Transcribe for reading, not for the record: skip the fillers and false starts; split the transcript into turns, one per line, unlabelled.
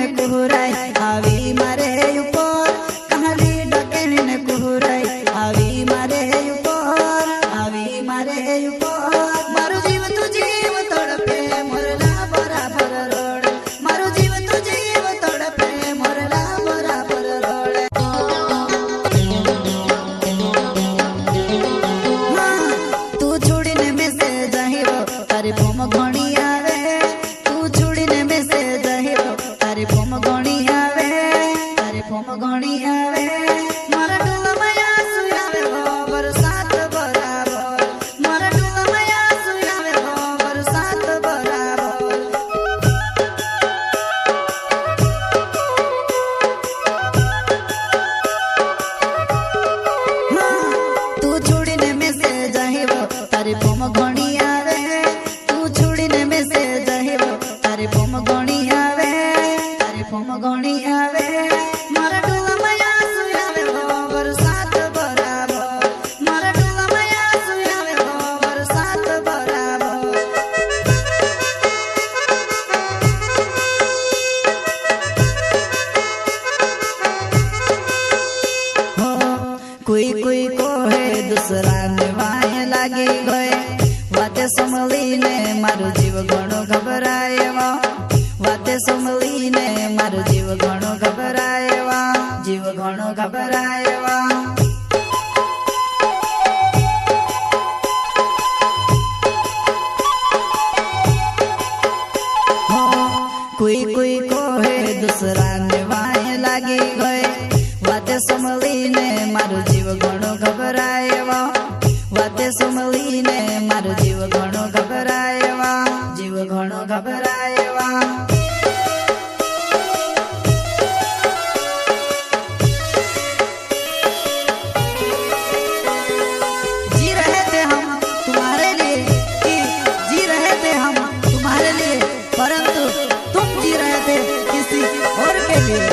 ने कुहराई आवी मारे ऊपर कहाली डकेनी ने कुहराई आवी मारे ऊपर आवी मारे ऊपर मारो जीव तू जीव तड़पे मोरला बराबर रोड मारो जीव तू जीव तड़पे मोरला बराबर रोड तू छोड़ने में से जाहिरो तारी फोम घणी आवे तू छोड़ने में से जाहिरो तारी फोम घणी आवे तारी फोम घणी आवे मारा डोला माया सुयावे हो बरसात बराबर मारा डोला माया सुयावे हो बरसात बराबर तू छोड़ने में से जाहिरो तारी फोम घणी आवे तू छोड़ने में से जाहिरो तारी फोम घणी आवे तारी फोम घणी आवे मारा डोला माया सुयावे हो बरसात बराबर मारा डोला माया सुयावे हो बरसात बराबर हो कोई कोई को है दूसरा ने वाहे लागी गए वाते संभली ने मारो जीव घणो घबराएवा वाते संभली ने मारो जीव घणो घबराएवा जीव घणो घबराएवा कोई कोई को है दूसरा ने वाहे लागी गए वाते संभली ने मारो जीव घणो घबराएवा वाते संभली ने मारो जीव घणो घबराएवा जीव घणो घबराएवा जी रहे थे हम तुम्हारे लिए कि जी रहे थे हम तुम्हारे लिए परंतु तुम जी रहे थे किसी और के लिए